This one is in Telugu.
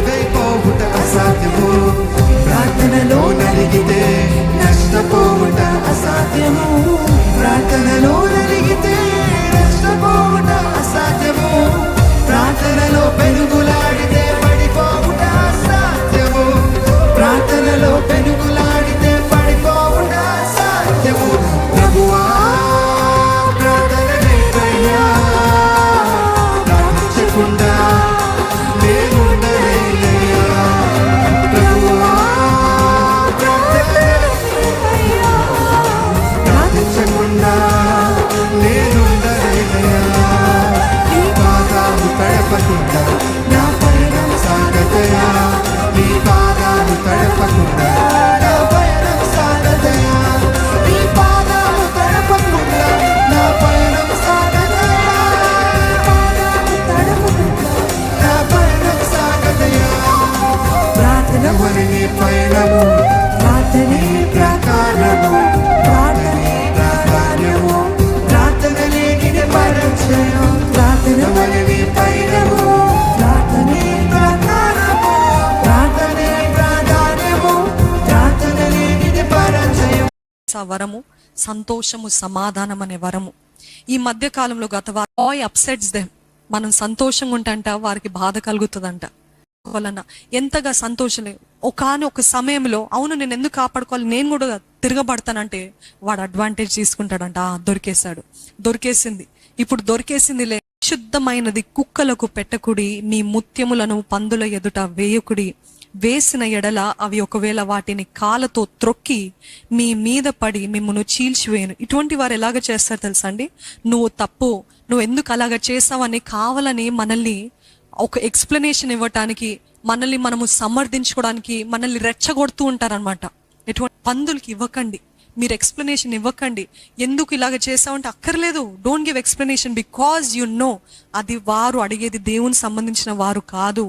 కరుగైపోవుట అసాధ్యము. ప్రార్థనలో నలిగితే నష్టపోవుట అసాధ్యము. ప్రార్థనలో నలిగితే నష్టపోవుట అసాధ్యము. ప్రార్థనలో పెనుగులాడితే పడిపోవుట అసాధ్యము. ప్రార్థనలో పెనుగులాడితే పడిపోవుట అసాధ్యము. ప్రభువా ప్రార్థన లేకయ్యా, ప్రార్థించకుండా నేనుండలేనయ్యా. ప్రభువా ప్రార్థన లేకయ్యా, ప్రార్థించకుండా నేనుండలేనయ్యా. నీ పాదాలు తడపకుండా నా పయనం సాగదయా. నీ పాదాలు తడపకుండా నా పయనం సాగదయా. నీ పాదాలు తడపకుండా నా పయనం సాగదయా. నా పయనం సాగదయా. ప్రార్థనవని నీ పయనము, ప్రార్థనే ప్రకారము, ప్రార్థనే ప్రాధాన్యము, ప్రార్థన లేని పరిచయం. ప్రార్థనవని నీ పయనము, ప్రార్థనే ప్రకారము, ప్రార్థనే ప్రాధాన్యము, ప్రార్థన లేని పరిచయం. వరము సంతోషము, సమాధానం అనే వరము. ఈ మధ్య కాలంలో గత వాయి అప్సెట్స్ దెమ్. మనం సంతోషంగా ఉంటంట వారికి బాధ కలుగుతుందంట. వలన ఎంతగా సంతోషం ఒక సమయంలో అవును నేను ఎందుకు కాపాడుకోవాలి, నేను కూడా తిరగబడతానంటే వాడు అడ్వాంటేజ్ తీసుకుంటాడంట. దొరికేసింది, ఇప్పుడు దొరికేసిందిలే. శుద్ధమైనది కుక్కలకు పెట్టకుడి, నీ ముత్యములను పందుల ఎదుట వేయకుడి. వేసిన ఎడల అవి ఒకవేళ వాటిని కాళ్ళతో త్రొక్కి మీ మీద పడి మిమ్మల్ని చీల్చివేయను. ఇటువంటి వారు ఎలాగ చేస్తారు తెలుసా అండి? నువ్వు ఎందుకు అలాగ చేసావని కావాలని మనల్ని ఒక ఎక్స్ప్లెనేషన్ ఇవ్వటానికి, మనల్ని మనము సమర్థించుకోవడానికి మనల్ని రెచ్చగొడుతూ ఉంటారనమాట. ఎటువంటి పందులకి ఇవ్వకండి, మీరు ఎక్స్ప్లెనేషన్ ఇవ్వకండి. ఎందుకు ఇలాగ చేసావంటే అక్కర్లేదు. Don't give explanation, because you know అది వారు అడిగేది దేవునికి సంబంధించిన వారు కాదు.